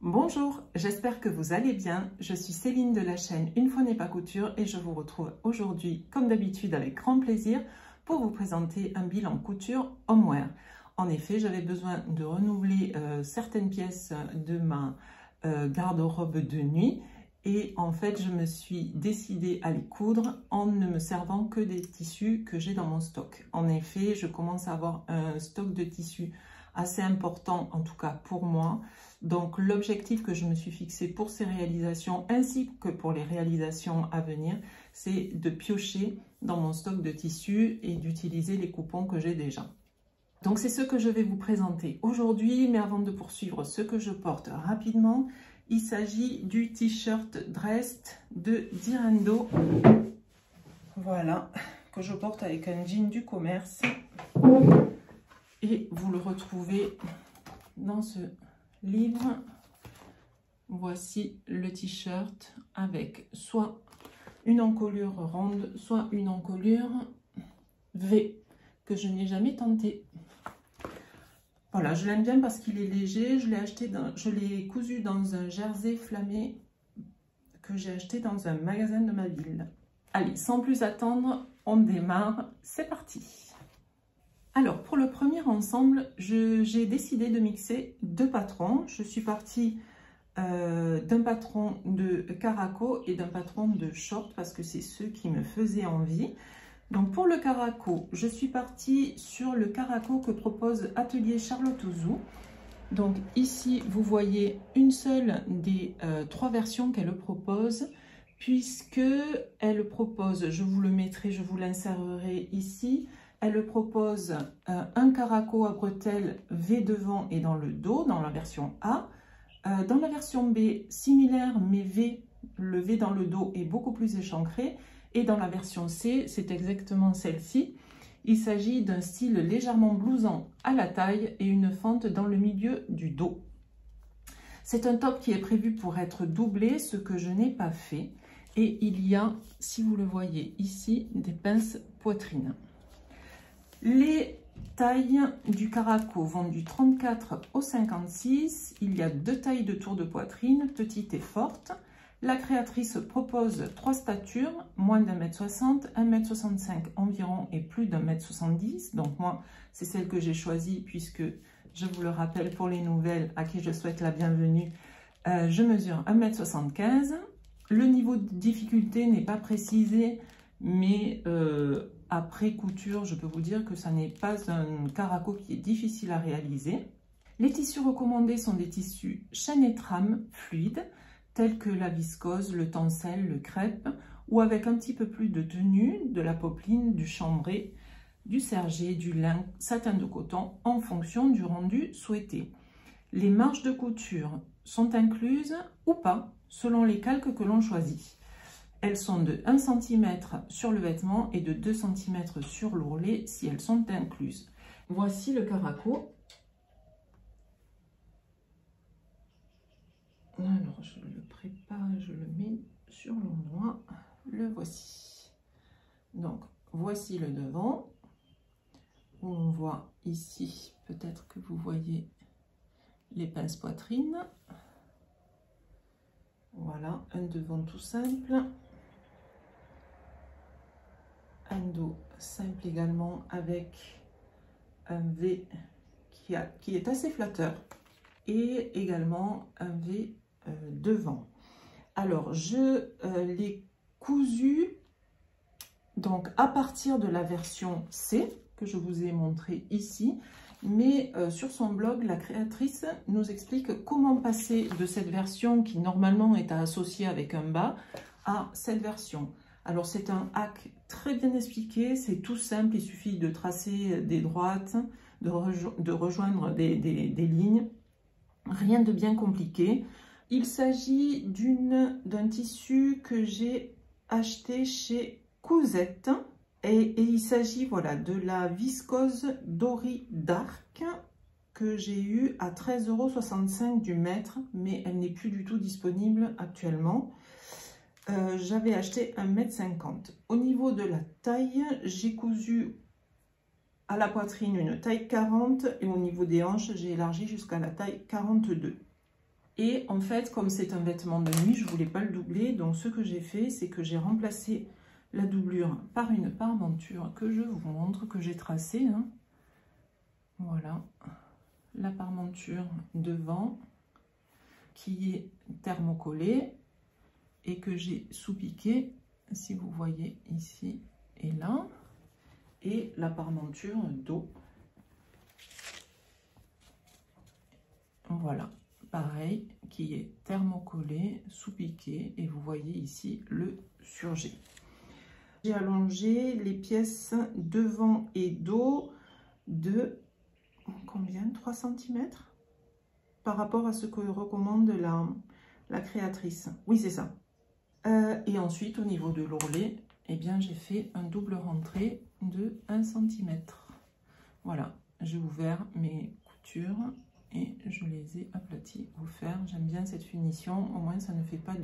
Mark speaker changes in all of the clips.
Speaker 1: Bonjour, j'espère que vous allez bien. Je suis Céline de la chaîne Une fois n'est pas couture et je vous retrouve aujourd'hui, comme d'habitude, avec grand plaisir pour vous présenter un bilan couture homeware. En effet, j'avais besoin de renouveler certaines pièces de ma garde-robe de nuit et en fait, je me suis décidée à les coudre en ne me servant que des tissus que j'ai dans mon stock. En effet, je commence à avoir un stock de tissus assez important, en tout cas pour moi. Donc l'objectif que je me suis fixé pour ces réalisations ainsi que pour les réalisations à venir, c'est de piocher dans mon stock de tissus et d'utiliser les coupons que j'ai déjà. Donc c'est ce que je vais vous présenter aujourd'hui, mais avant de poursuivre ce que je porte rapidement, il s'agit du t-shirt Dressed de Direndo. Voilà, que je porte avec un jean du commerce. Et vous le retrouvez dans ce livre. Voici le t-shirt avec soit une encolure ronde, soit une encolure V que je n'ai jamais tenté. Voilà, je l'aime bien parce qu'il est léger. Je l'ai cousu dans un jersey flammé que j'ai acheté dans un magasin de ma ville. Allez, sans plus attendre, on démarre. C'est parti. Alors, pour le premier ensemble, j'ai décidé de mixer deux patrons. Je suis partie d'un patron de caraco et d'un patron de short parce que c'est ceux qui me faisaient envie. Donc, pour le caraco, je suis partie sur le caraco que propose Atelier Charlotte Ouzou. Donc, ici, vous voyez une seule des trois versions qu'elle propose, puisque elle propose, je vous le mettrai, je vous l'insérerai ici. Elle propose un caraco à bretelles V devant et dans le dos, dans la version A. Dans la version B, similaire, mais le V dans le dos est beaucoup plus échancré. Et dans la version C, c'est exactement celle-ci. Il s'agit d'un style légèrement blousant à la taille et une fente dans le milieu du dos. C'est un top qui est prévu pour être doublé, ce que je n'ai pas fait. Et il y a, si vous le voyez ici, des pinces poitrine. Les tailles du caraco vont du 34 au 56. Il y a deux tailles de tour de poitrine, petite et forte. La créatrice propose trois statures, moins d'1m60, 1m65 environ et plus d'1m70. Donc moi, c'est celle que j'ai choisie puisque, je vous le rappelle pour les nouvelles à qui je souhaite la bienvenue, je mesure 1m75. Le niveau de difficulté n'est pas précisé, mais après couture, je peux vous dire que ça n'est pas un caraco qui est difficile à réaliser. Les tissus recommandés sont des tissus chaîne et trame fluides, tels que la viscose, le tencel, le crêpe, ou avec un petit peu plus de tenue, de la popeline, du chambré, du sergé, du lin, satin de coton, en fonction du rendu souhaité. Les marges de couture sont incluses ou pas, selon les calques que l'on choisit. Elles sont de 1 cm sur le vêtement et de 2 cm sur l'ourlet si elles sont incluses. Voici le caraco. Alors, je le prépare, je le mets sur l'endroit. Le voici. Donc, voici le devant. Où on voit ici, peut-être que vous voyez les pinces poitrine. Voilà, un devant tout simple. Un dos simple également avec un V qui est assez flatteur. Et également un V devant. Alors, je l'ai cousu donc à partir de la version C que je vous ai montré ici, mais sur son blog, la créatrice nous explique comment passer de cette version qui normalement est à associer avec un bas à cette version. Alors, c'est un hack très bien expliqué, c'est tout simple, il suffit de tracer des droites, de rejoindre des lignes, rien de bien compliqué. Il s'agit d'un tissu que j'ai acheté chez Cousette et il s'agit voilà, de la viscose Dory Dark que j'ai eu à 13,65 € du mètre, mais elle n'est plus du tout disponible actuellement. J'avais acheté 1,50 m. Au niveau de la taille, j'ai cousu à la poitrine une taille 40 et au niveau des hanches, j'ai élargi jusqu'à la taille 42. Et en fait, comme c'est un vêtement de nuit, je ne voulais pas le doubler. Donc, ce que j'ai fait, c'est que j'ai remplacé la doublure par une parmenture que je vous montre, que j'ai tracée. Hein. Voilà, la parmenture devant qui est thermocollée et que j'ai sous-piqué, si vous voyez ici et là. Et la parmenture dos. Voilà. Pareil, qui est thermocollé, sous-piqué, et vous voyez ici le surjet. J'ai allongé les pièces devant et dos de combien? 3 cm par rapport à ce que recommande la créatrice. Oui, c'est ça. Et ensuite, au niveau de l'ourlet, eh bien, j'ai fait un double rentré de 1 cm. Voilà, j'ai ouvert mes coutures et je les ai aplatis au fer. J'aime bien cette finition, au moins ça ne fait pas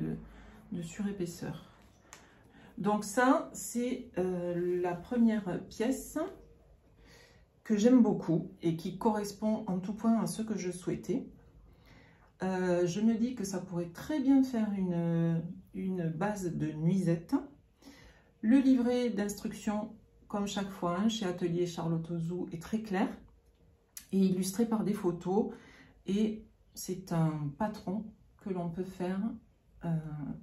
Speaker 1: de surépaisseur. Donc ça, c'est la première pièce que j'aime beaucoup et qui correspond en tout point à ce que je souhaitais. Je me dis que ça pourrait très bien faire une base de nuisette. Le livret d'instructions, comme chaque fois, hein, chez Atelier Charlotte Ozou, est très clair et illustré par des photos. Et c'est un patron que l'on peut faire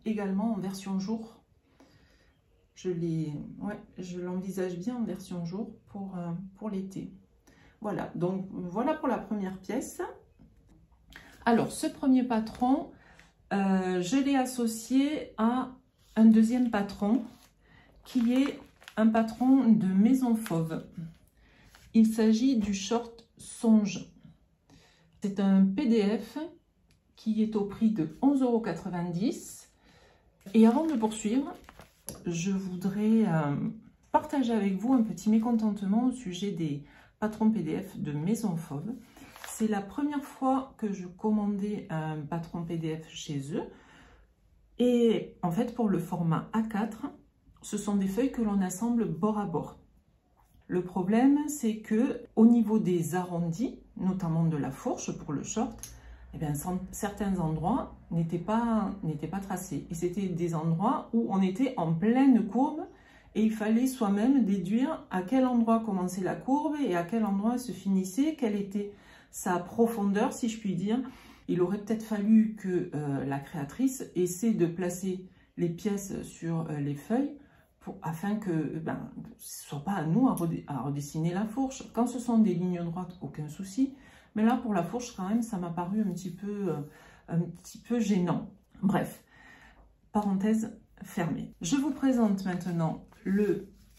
Speaker 1: également en version jour. Je l'envisage bien en version jour pour l'été. Voilà, donc voilà pour la première pièce. Alors, ce premier patron, je l'ai associé à un deuxième patron qui est un patron de Maison Fauve. Il s'agit du short Songe. C'est un PDF qui est au prix de 11,90 €. Et avant de poursuivre, je voudrais partager avec vous un petit mécontentement au sujet des patrons PDF de Maison Fauve. C'est la première fois que je commandais un patron PDF chez eux. Et en fait, pour le format A4, ce sont des feuilles que l'on assemble bord à bord. Le problème, c'est que au niveau des arrondis, notamment de la fourche pour le short, eh bien, certains endroits n'étaient pas tracés. Et c'était des endroits où on était en pleine courbe et il fallait soi-même déduire à quel endroit commençait la courbe et à quel endroit elle se finissait, quelle était sa profondeur, si je puis dire. Il aurait peut-être fallu que la créatrice essaie de placer les pièces sur les feuilles afin que ce ne soit pas à nous à redessiner la fourche. Quand ce sont des lignes droites, aucun souci. Mais là, pour la fourche, quand même, ça m'a paru un petit peu gênant. Bref, parenthèse fermée. Je vous présente maintenant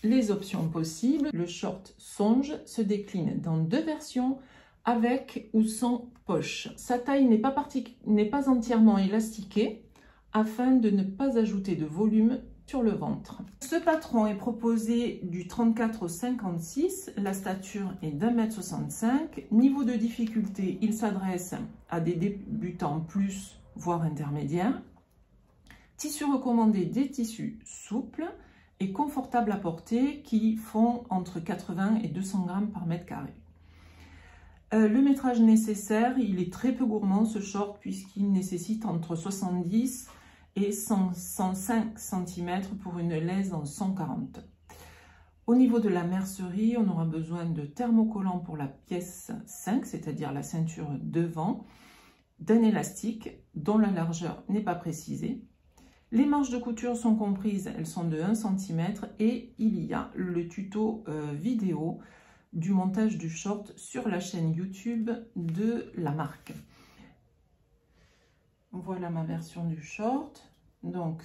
Speaker 1: les options possibles. Le short Songe se décline dans 2 versions, avec ou sans poche. Sa taille n'est pas entièrement élastiquée afin de ne pas ajouter de volume sur le ventre. Ce patron est proposé du 34 au 56, la stature est d'1,65 m. Niveau de difficulté, il s'adresse à des débutants plus, voire intermédiaires. Tissu recommandé, des tissus souples et confortables à porter qui font entre 80 et 200 grammes par mètre carré. Le métrage nécessaire, il est très peu gourmand ce short puisqu'il nécessite entre 70 et 105 cm pour une laisse en 140. Au niveau de la mercerie, on aura besoin de thermocollants pour la pièce 5, c'est-à-dire la ceinture devant, d'un élastique dont la largeur n'est pas précisée. Les marges de couture sont comprises, elles sont de 1 cm et il y a le tuto vidéo du montage du short sur la chaîne YouTube de la marque. Voilà ma version du short. Donc,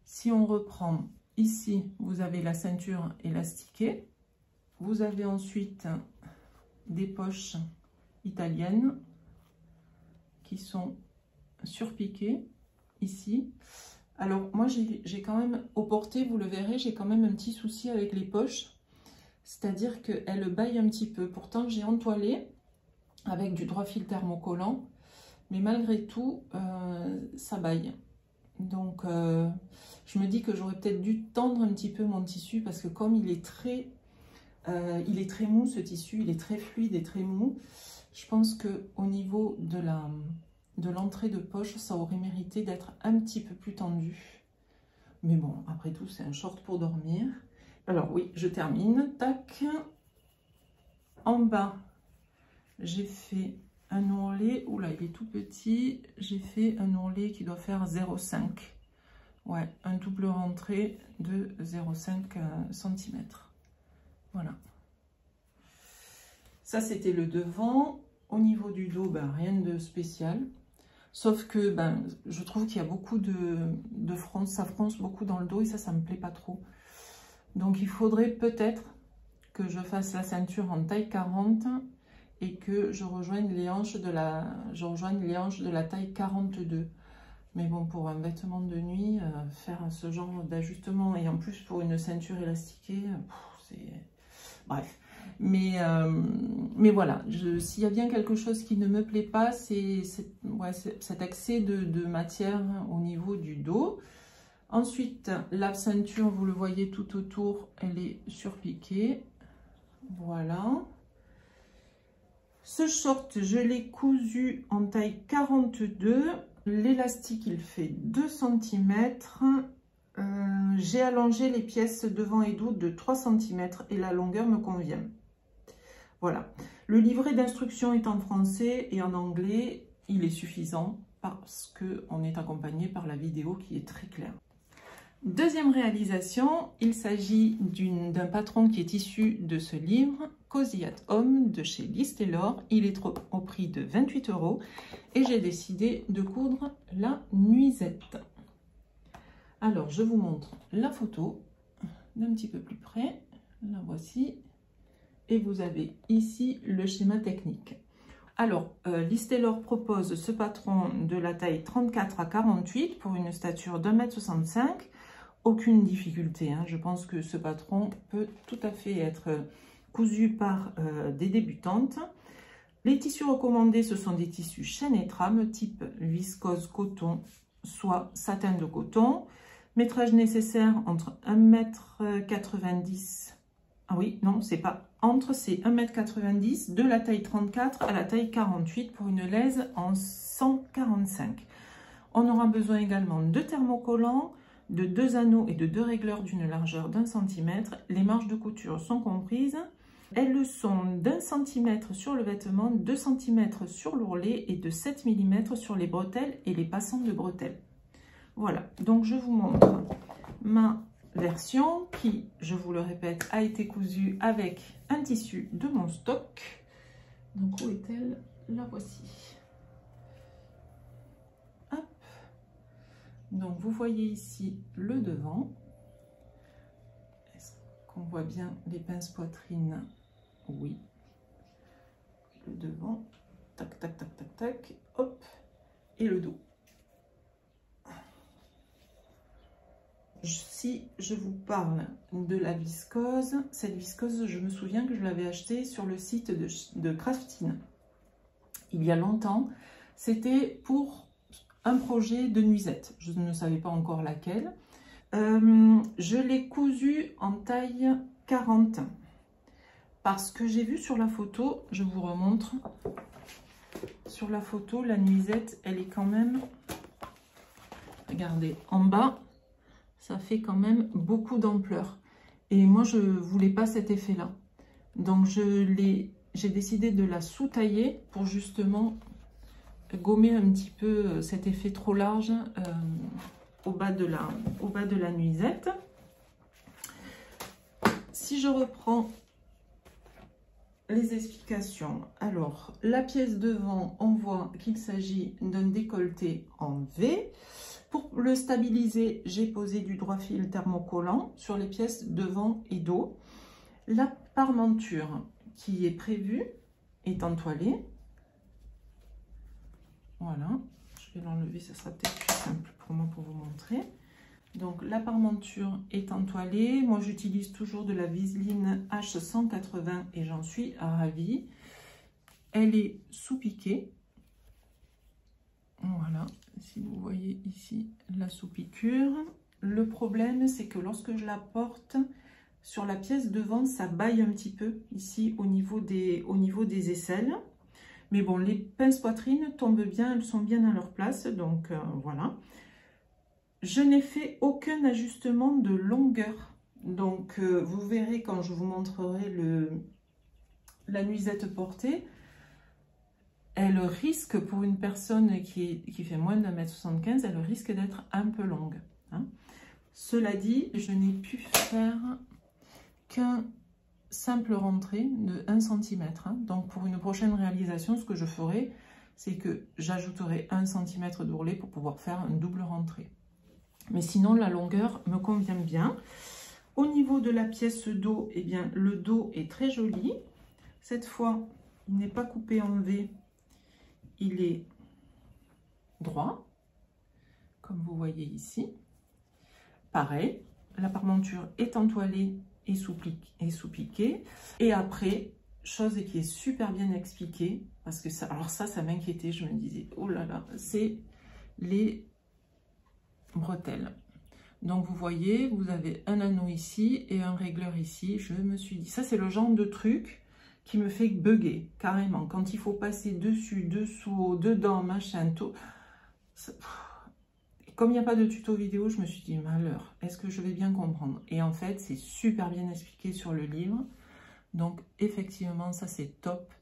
Speaker 1: si on reprend ici, vous avez la ceinture élastiquée. Vous avez ensuite des poches italiennes qui sont surpiquées ici. Alors, moi, j'ai quand même, au porté, vous le verrez, j'ai quand même un petit souci avec les poches. C'est-à-dire qu'elle baille un petit peu. Pourtant, j'ai entoilé avec du droit fil thermocollant. Mais malgré tout, ça baille. Donc, je me dis que j'aurais peut-être dû tendre un petit peu mon tissu parce que comme il est très mou, ce tissu, il est très fluide et très mou. Je pense qu'au niveau de de l'entrée de poche, ça aurait mérité d'être un petit peu plus tendu. Mais bon, après tout, c'est un short pour dormir. Alors oui, je termine. Tac. En bas, j'ai fait un ourlet. Oula, il est tout petit. J'ai fait un ourlet qui doit faire 0,5. Ouais, un double rentrée de 0,5 cm. Voilà. Ça, c'était le devant. Au niveau du dos, ben, rien de spécial. Sauf que ben, je trouve qu'il y a beaucoup de fronce. Ça fronce beaucoup dans le dos et ça me plaît pas trop. Donc, il faudrait peut-être que je fasse la ceinture en taille 40 et que je rejoigne les hanches de la taille 42. Mais bon, pour un vêtement de nuit, faire ce genre d'ajustement et en plus pour une ceinture élastiquée, c'est... Bref. Mais voilà, s'il y a bien quelque chose qui ne me plaît pas, c'est cet excès de matière au niveau du dos. Ensuite, la ceinture, vous le voyez tout autour, elle est surpiquée. Voilà. Ce short, je l'ai cousu en taille 42. L'élastique, il fait 2 cm. J'ai allongé les pièces devant et dos de 3 cm et la longueur me convient. Voilà. Le livret d'instruction est en français et en anglais. Il est suffisant parce qu'on est accompagné par la vidéo qui est très claire. Deuxième réalisation, il s'agit d'un patron qui est issu de ce livre, Cozy at Home de chez Liz Taylor. Il est au prix de 28 € et j'ai décidé de coudre la nuisette. Alors, je vous montre la photo d'un petit peu plus près. La voici. Et vous avez ici le schéma technique. Alors, Liz Taylor propose ce patron de la taille 34 à 48 pour une stature d'1,65 m. Aucune difficulté, hein. Je pense que ce patron peut tout à fait être cousu par des débutantes. Les tissus recommandés, ce sont des tissus chaîne et trame type viscose coton, soit satin de coton. Métrage nécessaire entre 1,90 m. Ah oui, non, c'est pas entre, c'est 1,90 m de la taille 34 à la taille 48 pour une laise en 145. On aura besoin également de thermocollants, de 2 anneaux et de 2 régleurs d'une largeur d'1 cm. Les marges de couture sont comprises. Elles sont d'1 cm sur le vêtement, 2 cm sur l'ourlet et de 7 mm sur les bretelles et les passants de bretelles. Voilà, donc je vous montre ma version qui, je vous le répète, a été cousue avec un tissu de mon stock. Donc où est-elle? La voici. Hop. Donc vous voyez ici le devant. Est-ce qu'on voit bien les pinces poitrine? Oui. Le devant. Tac, tac, tac, tac, tac. Hop. Et le dos. Si je vous parle de la viscose, cette viscose, je me souviens que je l'avais achetée sur le site de Craftine. Il y a longtemps, c'était pour un projet de nuisette. Je ne savais pas encore laquelle. Je l'ai cousue en taille 40 parce que j'ai vu sur la photo, je vous remontre, sur la photo, la nuisette, elle est quand même, regardez, en bas, ça fait quand même beaucoup d'ampleur. Et moi, je ne voulais pas cet effet-là. Donc, j'ai décidé de la sous-tailler pour justement gommer un petit peu cet effet trop large au bas de la nuisette. Si je reprends les explications, alors, la pièce devant, on voit qu'il s'agit d'un décolleté en V. Pour le stabiliser, j'ai posé du droit fil thermocollant sur les pièces devant et dos. La parmenture qui est prévue est entoilée. Voilà, je vais l'enlever, ça sera peut-être plus simple pour moi pour vous montrer. Donc la parmenture est entoilée. Moi j'utilise toujours de la Viseline H180 et j'en suis ravie. Elle est sous-piquée. Voilà, si vous voyez ici la sous-piqûre. Le problème, c'est que lorsque je la porte sur la pièce devant, ça baille un petit peu ici au niveau des aisselles. Mais bon, les pinces poitrine tombent bien, elles sont bien à leur place, donc voilà. Je n'ai fait aucun ajustement de longueur. Donc, vous verrez quand je vous montrerai la nuisette portée, elle risque, pour une personne qui fait moins d'1,75 m, elle risque d'être un peu longue. Hein. Cela dit, je n'ai pu faire qu'un simple rentrée de 1 cm. Hein. Donc, pour une prochaine réalisation, ce que je ferai, c'est que j'ajouterai 1 cm d'ourlet pour pouvoir faire une double rentrée. Mais sinon, la longueur me convient bien. Au niveau de la pièce dos, eh bien, le dos est très joli. Cette fois, il n'est pas coupé en V, il est droit, comme vous voyez ici. Pareil, la parmenture est entoilée et sous-piquée. Et après, chose qui est super bien expliquée, parce que ça, alors ça m'inquiétait, je me disais, oh là là, c'est les bretelles. Donc vous voyez, vous avez un anneau ici et un régleur ici. Je me suis dit, ça c'est le genre de truc qui me fait bugger carrément. Quand il faut passer dessus, dessous, dedans, machin, tout. Comme il n'y a pas de tuto vidéo, je me suis dit, malheur, est-ce que je vais bien comprendre? Et en fait, c'est super bien expliqué sur le livre. Donc effectivement, ça c'est top.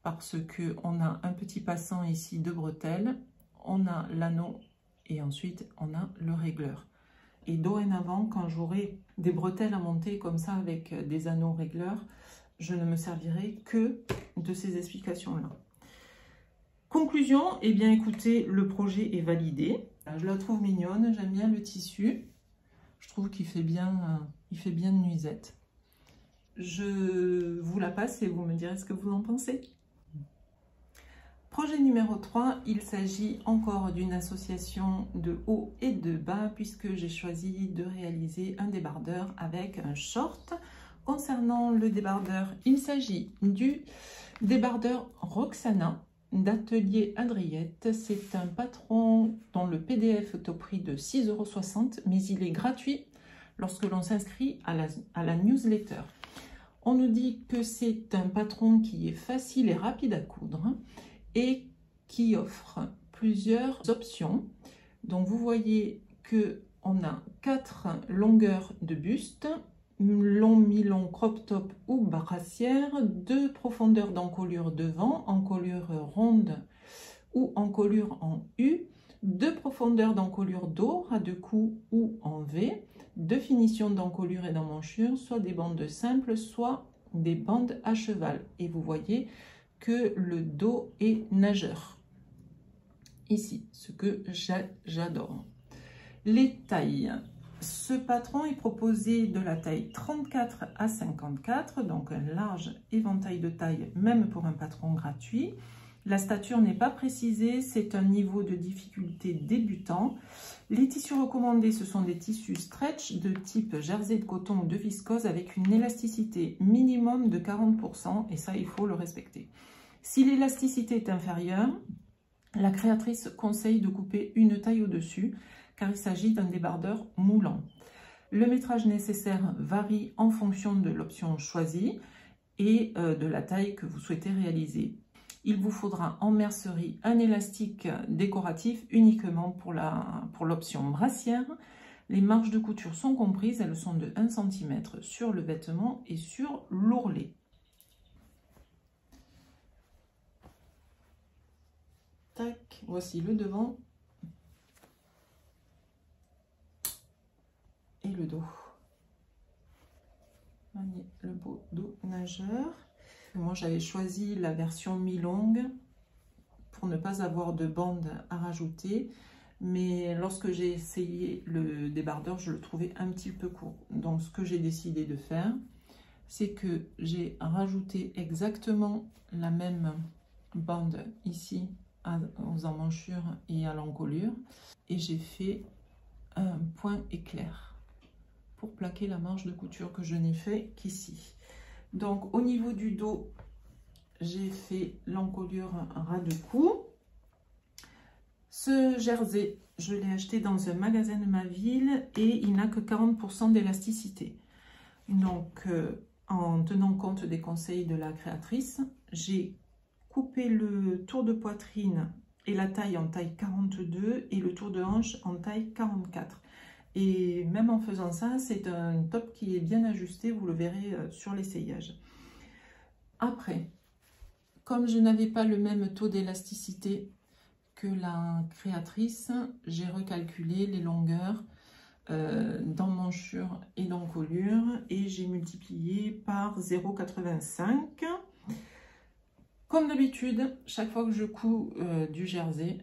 Speaker 1: Parce qu'on a un petit passant ici de bretelles. On a l'anneau et ensuite on a le régleur. Et dorénavant, quand j'aurai des bretelles à monter comme ça avec des anneaux régleurs, je ne me servirai que de ces explications-là. Conclusion, eh bien écoutez, le projet est validé. Je la trouve mignonne, j'aime bien le tissu. Je trouve qu'il fait bien, nuisette. Je vous la passe et vous me direz ce que vous en pensez. Projet numéro 3, il s'agit encore d'une association de haut et de bas puisque j'ai choisi de réaliser un débardeur avec un short. Concernant le débardeur, il s'agit du débardeur Roxana d'Atelier Adriette. C'est un patron dont le PDF est au prix de 6,60 €, mais il est gratuit lorsque l'on s'inscrit à la newsletter. On nous dit que c'est un patron qui est facile et rapide à coudre et qui offre plusieurs options. Donc vous voyez que on a 4 longueurs de buste, long, mi-long, crop top ou brassière, 2 profondeurs d'encolure devant, encolure ronde ou encolure en U, 2 profondeurs d'encolure dos, ras de cou ou en V, 2 finitions d'encolure et d'emmanchure, soit des bandes simples, soit des bandes à cheval. Et vous voyez que le dos est nageur. Ici, ce que j'adore. Les tailles. Ce patron est proposé de la taille 34 à 54, donc un large éventail de taille, même pour un patron gratuit. La stature n'est pas précisée, c'est un niveau de difficulté débutant. Les tissus recommandés, ce sont des tissus stretch de type jersey de coton ou de viscose avec une élasticité minimum de 40%, et ça, il faut le respecter. Si l'élasticité est inférieure, la créatrice conseille de couper une taille au-dessus, car il s'agit d'un débardeur moulant. Le métrage nécessaire varie en fonction de l'option choisie et de la taille que vous souhaitez réaliser. Il vous faudra en mercerie un élastique décoratif uniquement pour l'option brassière. Les marges de couture sont comprises, elles sont de 1 cm sur le vêtement et sur l'ourlet. Tac, voici le devant et le dos. Voyez le beau dos nageur. Moi, j'avais choisi la version mi-longue pour ne pas avoir de bande à rajouter. Mais lorsque j'ai essayé le débardeur, je le trouvais un petit peu court. Donc, ce que j'ai décidé de faire, c'est que j'ai rajouté exactement la même bande ici aux emmanchures et à l'encolure. Et j'ai fait un point éclair pour plaquer la marge de couture que je n'ai fait qu'ici. Donc au niveau du dos, j'ai fait l'encolure ras de cou. Ce jersey, je l'ai acheté dans un magasin de ma ville et il n'a que 40% d'élasticité. Donc en tenant compte des conseils de la créatrice, j'ai coupé le tour de poitrine et la taille en taille 42 et le tour de hanche en taille 44. Et même en faisant ça, c'est un top qui est bien ajusté, vous le verrez sur l'essayage. Après, comme je n'avais pas le même taux d'élasticité que la créatrice, j'ai recalculé les longueurs d'emmanchure et d'encolure et j'ai multiplié par 0,85. Comme d'habitude, chaque fois que je couds du jersey,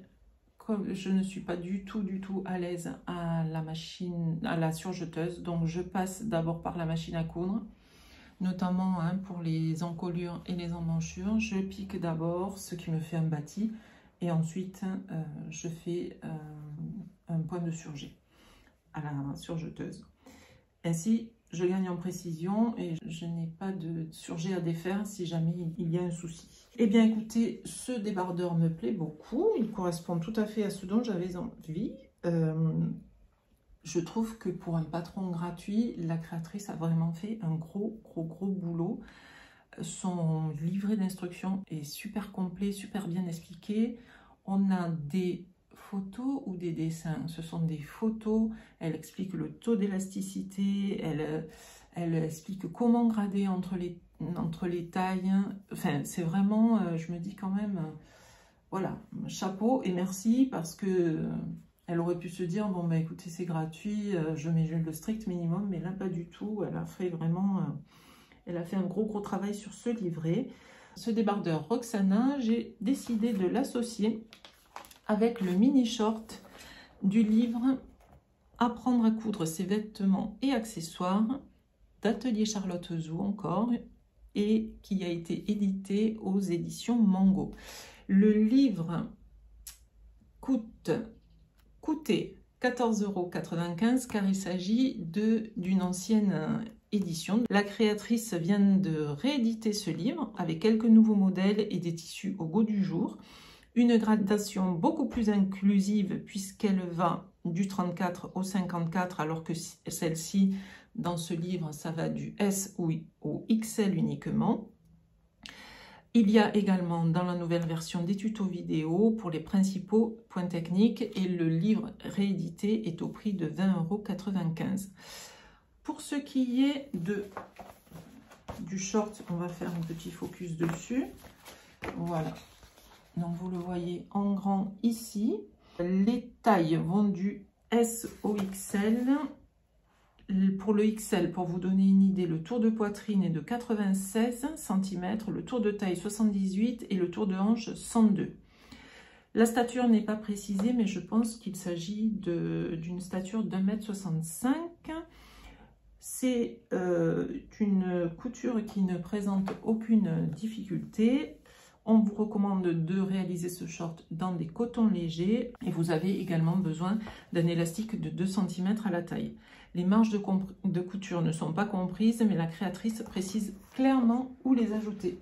Speaker 1: comme je ne suis pas du tout à l'aise à la machine, à la surjeteuse, donc je passe d'abord par la machine à coudre, notamment hein, pour les encolures et les emmanchures. Je pique d'abord ce qui me fait un bâti et ensuite je fais un point de surjet à la surjeteuse. Ainsi, je gagne en précision et je n'ai pas de surjet à défaire si jamais il y a un souci. Eh bien écoutez, ce débardeur me plaît beaucoup, il correspond tout à fait à ce dont j'avais envie. Je trouve que pour un patron gratuit, la créatrice a vraiment fait un gros boulot. Son livret d'instructions est super complet, super bien expliqué. On a des photos ou des dessins. Ce sont des photos, elle explique le taux d'élasticité, elle explique comment grader entre les tailles. Enfin, c'est vraiment, je me dis quand même, voilà, chapeau et merci parce que elle aurait pu se dire, bon bah écoutez, c'est gratuit, je mets le strict minimum, mais là pas du tout, elle a fait vraiment, elle a fait un gros travail sur ce livret. Ce débardeur Roxana, j'ai décidé de l'associer avec le mini short du livre Apprendre à coudre ses vêtements et accessoires d'Atelier Charlotte Zou encore, et qui a été édité aux éditions Mango. Le livre coûtait 14,95 € car il s'agit d'une ancienne édition. La créatrice vient de rééditer ce livre avec quelques nouveaux modèles et des tissus au goût du jour. Une gradation beaucoup plus inclusive puisqu'elle va du 34 au 54 alors que celle-ci, dans ce livre, ça va du S au XL uniquement. Il y a également dans la nouvelle version des tutos vidéo pour les principaux points techniques et le livre réédité est au prix de 20,95 €. Pour ce qui est du short, on va faire un petit focus dessus. Voilà. Donc vous le voyez en grand ici. Les tailles vont du S au XL. Pour le XL, pour vous donner une idée, le tour de poitrine est de 96 cm, le tour de taille 78 et le tour de hanche 102. La stature n'est pas précisée, mais je pense qu'il s'agit d'une stature d'1,65 m. C'est une couture qui ne présente aucune difficulté. On vous recommande de réaliser ce short dans des cotons légers et vous avez également besoin d'un élastique de 2 cm à la taille. Les marges de couture ne sont pas comprises, mais la créatrice précise clairement où les ajouter.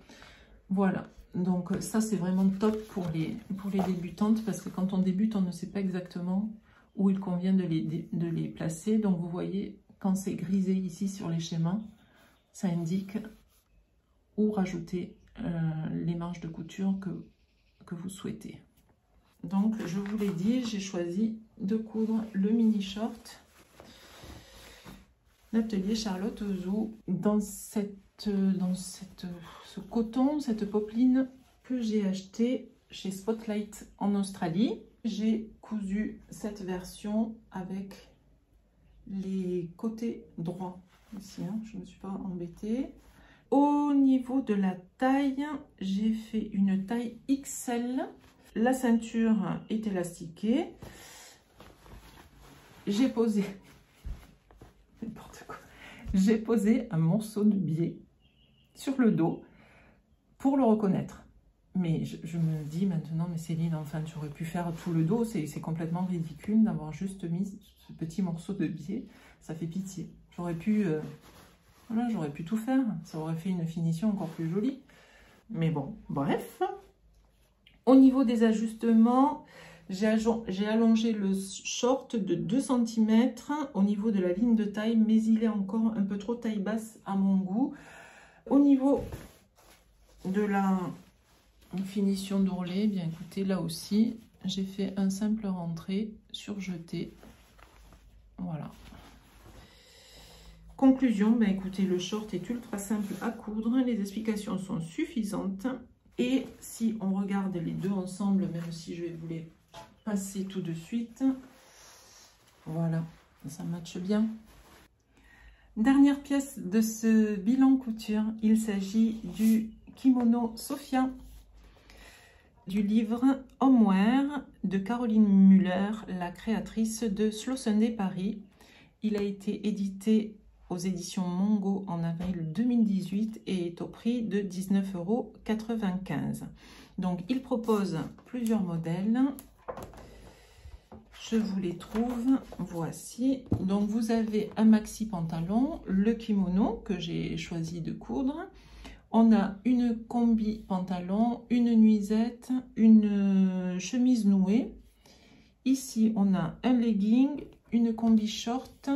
Speaker 1: Voilà, donc ça c'est vraiment top pour les débutantes parce que quand on débute, on ne sait pas exactement où il convient de les placer. Donc vous voyez, quand c'est grisé ici sur les schémas, ça indique où rajouter les marges de couture que vous souhaitez. Donc je vous l'ai dit, j'ai choisi de coudre le mini short d'Atelier Charlotte Zou dans ce coton, cette popeline que j'ai acheté chez Spotlight en Australie. J'ai cousu cette version avec les côtés droits ici, hein, je ne me suis pas embêtée. Au niveau de la taille, j'ai fait une taille XL. La ceinture est élastiquée. J'ai posé n'importe quoi. J'ai posé un morceau de biais sur le dos pour le reconnaître. Mais je me dis maintenant, mais Céline, enfin, tu aurais pu faire tout le dos. C'est complètement ridicule d'avoir juste mis ce petit morceau de biais. Ça fait pitié. J'aurais pu... Voilà, j'aurais pu tout faire, ça aurait fait une finition encore plus jolie. Mais bon, bref. Au niveau des ajustements, j'ai allongé le short de 2 cm au niveau de la ligne de taille, mais il est encore un peu trop taille basse à mon goût. Au niveau de la Une finition d'ourlet, bien écoutez, là aussi, j'ai fait un simple rentré sur jeté. Voilà. Conclusion, ben écoutez, le short est ultra simple à coudre, les explications sont suffisantes. Et si on regarde les deux ensemble, même si je vais vous les passer tout de suite, voilà, ça matche bien. Dernière pièce de ce bilan couture, il s'agit du kimono Sophia, du livre Homeware de Caroline Muller, la créatrice de Slow Sunday Paris. Il a été édité aux éditions Mongo en avril 2018 et est au prix de 19,95 €. Donc, il propose plusieurs modèles. Je vous les trouve. Voici. Donc, vous avez un maxi pantalon, le kimono que j'ai choisi de coudre. On a une combi pantalon, une nuisette, une chemise nouée. Ici, on a un legging, une combi short,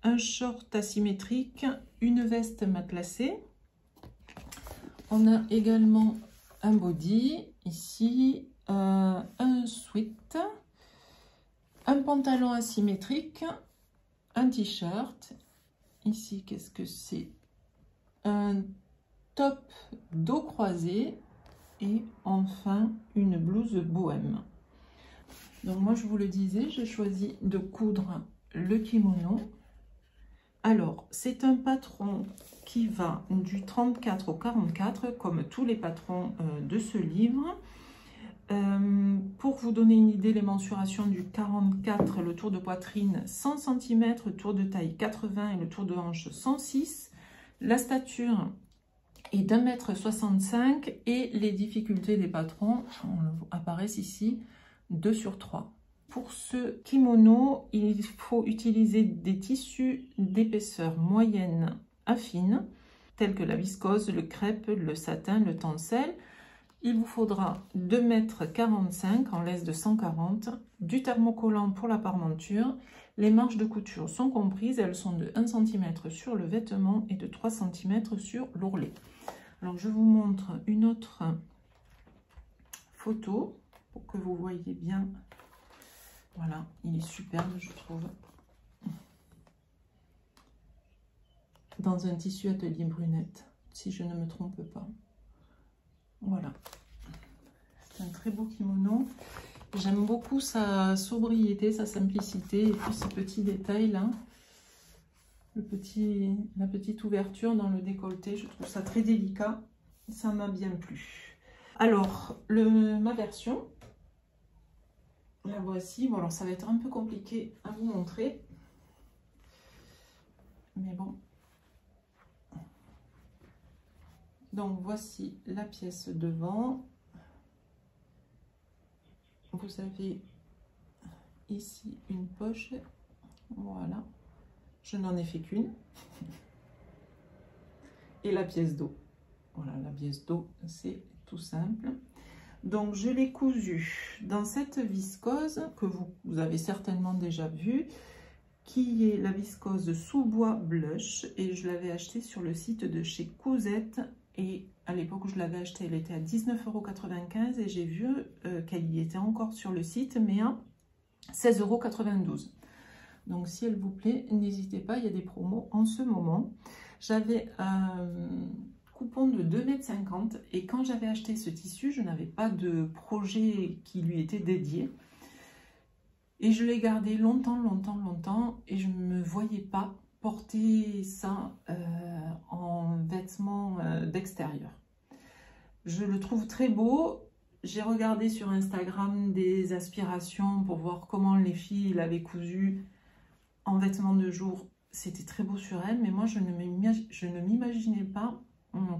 Speaker 1: un short asymétrique, une veste matelassée. On a également un body, ici, un sweat, un pantalon asymétrique, un t-shirt. Ici, qu'est-ce que c'est? Un top dos croisé et enfin une blouse bohème. Donc moi, je vous le disais, j'ai choisi de coudre le kimono. Alors, c'est un patron qui va du 34 au 44, comme tous les patrons de ce livre. Pour vous donner une idée, les mensurations du 44, le tour de poitrine 100 cm, tour de taille 80 et le tour de hanche 106. La stature est d'1,65 m et les difficultés des patrons apparaissent ici, 2 sur 3. Pour ce kimono, il faut utiliser des tissus d'épaisseur moyenne à fine, tels que la viscose, le crêpe, le satin, le tencel. Il vous faudra 2,45 m en laisse de 140, du thermocollant pour la parmenture. Les marges de couture sont comprises, elles sont de 1 cm sur le vêtement et de 3 cm sur l'ourlet. Alors je vous montre une autre photo pour que vous voyez bien. Voilà, il est superbe, je trouve. Dans un tissu atelier brunette, si je ne me trompe pas. Voilà. C'est un très beau kimono. J'aime beaucoup sa sobriété, sa simplicité et puis ce petit détail là. La petite ouverture dans le décolleté, je trouve ça très délicat. Ça m'a bien plu. Alors, ma version. La voici. Bon, alors ça va être un peu compliqué à vous montrer. Mais bon. Donc, voici la pièce devant. Vous avez ici une poche. Voilà. Je n'en ai fait qu'une. Et la pièce d'eau. Voilà, la pièce d'eau, c'est tout simple. Donc, je l'ai cousu dans cette viscose que vous avez certainement déjà vue, qui est la viscose sous-bois blush. Et je l'avais achetée sur le site de chez Cousette. Et à l'époque où je l'avais achetée, elle était à 19,95 € et j'ai vu qu'elle y était encore sur le site, mais à 16,92 €. Donc, si elle vous plaît, n'hésitez pas, il y a des promos en ce moment. J'avais un coupon de 2,50 m et quand j'avais acheté ce tissu, je n'avais pas de projet qui lui était dédié. Et je l'ai gardé longtemps, longtemps, longtemps et je ne me voyais pas porter ça en vêtements d'extérieur. Je le trouve très beau. J'ai regardé sur Instagram des aspirations pour voir comment les filles l'avaient cousu en vêtements de jour. C'était très beau sur elle, mais moi je ne m'imaginais pas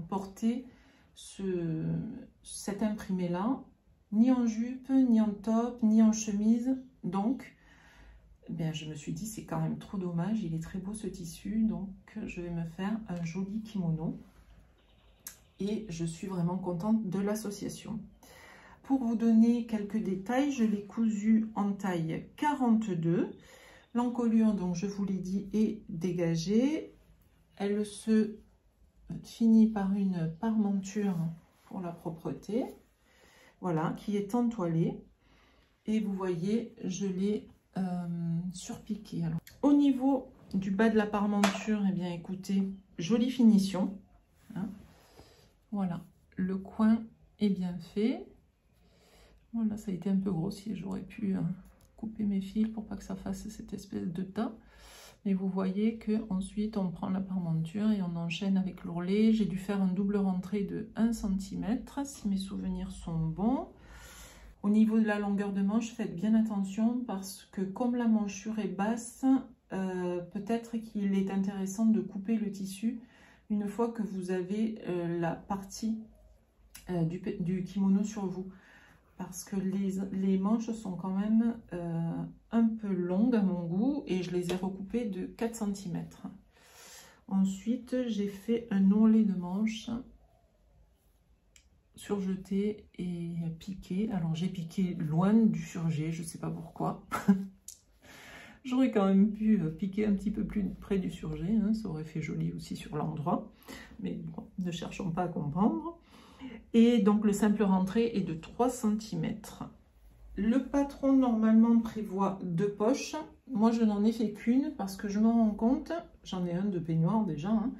Speaker 1: porter cet imprimé là, ni en jupe, ni en top, ni en chemise. Donc bien, je me suis dit c'est quand même trop dommage, il est très beau ce tissu, donc je vais me faire un joli kimono et je suis vraiment contente de l'association. Pour vous donner quelques détails, je l'ai cousu en taille 42. L'encolure, donc je vous l'ai dit, est dégagée. Elle se finit par une parmenture pour la propreté. voilà, qui est entoilé. Et vous voyez, je l'ai surpiqué. Alors, au niveau du bas de la parmenture, eh bien écoutez, jolie finition. Hein. Voilà, le coin est bien fait. Voilà, ça a été un peu grossier, j'aurais pu couper mes fils pour pas que ça fasse cette espèce de tas. Mais vous voyez que ensuite on prend la parmenture et on enchaîne avec l'ourlet. J'ai dû faire un double rentrée de 1 cm, si mes souvenirs sont bons. Au niveau de la longueur de manche, faites bien attention parce que comme la manchure est basse, peut-être qu'il est intéressant de couper le tissu une fois que vous avez la partie du kimono sur vous. Parce que les manches sont quand même un peu longues à mon goût et je les ai recoupées de 4 cm. Ensuite, j'ai fait un ourlet de manche surjeté et piqué. Alors j'ai piqué loin du surjet, je ne sais pas pourquoi. J'aurais quand même pu piquer un petit peu plus près du surjet, hein, ça aurait fait joli aussi sur l'endroit. Mais bon, ne cherchons pas à comprendre. Et donc le simple rentrée est de 3 cm. Le patron normalement prévoit 2 poches. Moi je n'en ai fait qu'une parce que je me rends compte, j'en ai un de peignoir déjà, hein,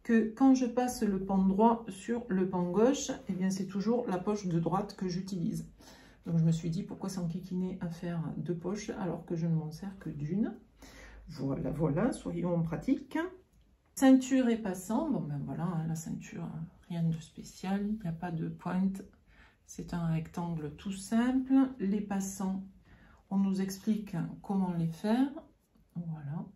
Speaker 1: que quand je passe le pan droit sur le pan gauche, eh bien c'est toujours la poche de droite que j'utilise. Donc je me suis dit pourquoi s'enquiquiner à faire 2 poches alors que je ne m'en sers que d'une. Voilà, voilà, soyons pratiques. Ceinture et passant, bon ben voilà, hein, la ceinture, rien de spécial, il n'y a pas de pointe, c'est un rectangle tout simple. Les passants, on nous explique comment les faire, voilà.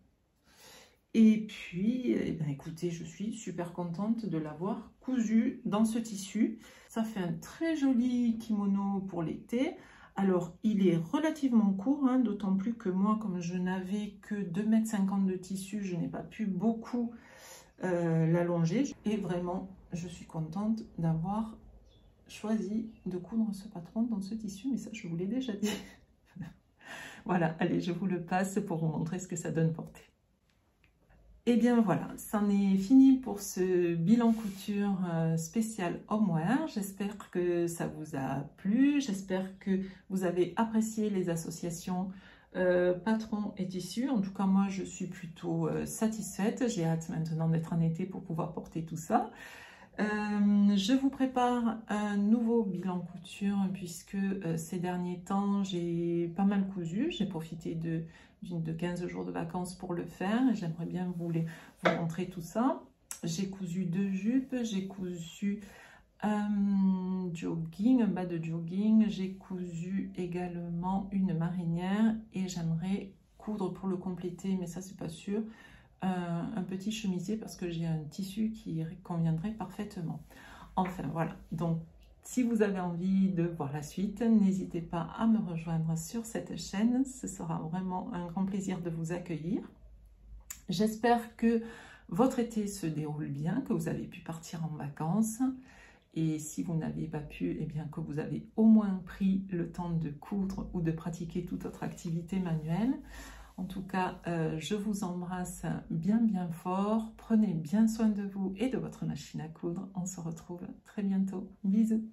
Speaker 1: Et puis, eh bien, écoutez, je suis super contente de l'avoir cousu dans ce tissu. Ça fait un très joli kimono pour l'été. Alors, il est relativement court, hein, d'autant plus que moi, comme je n'avais que 2,50 m de tissu, je n'ai pas pu beaucoup l'allonger. Et vraiment, je suis contente d'avoir choisi de coudre ce patron dans ce tissu, mais ça, je vous l'ai déjà dit. Voilà, allez, je vous le passe pour vous montrer ce que ça donne porté. Et bien voilà, c'en est fini pour ce bilan couture spécial homeware. J'espère que ça vous a plu, j'espère que vous avez apprécié les associations patron et tissu. En tout cas, moi, je suis plutôt satisfaite. J'ai hâte maintenant d'être en été pour pouvoir porter tout ça. Je vous prépare un nouveau bilan couture puisque ces derniers temps, j'ai pas mal cousu. J'ai profité de 15 jours de vacances pour le faire et j'aimerais bien vous montrer tout ça. J'ai cousu 2 jupes, j'ai cousu un jogging, un bas de jogging, j'ai cousu également une marinière et j'aimerais coudre pour le compléter, mais ça c'est pas sûr, un petit chemisier parce que j'ai un tissu qui conviendrait parfaitement. Enfin voilà, donc si vous avez envie de voir la suite, n'hésitez pas à me rejoindre sur cette chaîne. Ce sera vraiment un grand plaisir de vous accueillir. J'espère que votre été se déroule bien, que vous avez pu partir en vacances. Et si vous n'aviez pas pu, eh bien que vous avez au moins pris le temps de coudre ou de pratiquer toute autre activité manuelle. En tout cas, je vous embrasse bien bien fort. Prenez bien soin de vous et de votre machine à coudre. On se retrouve très bientôt. Bisous.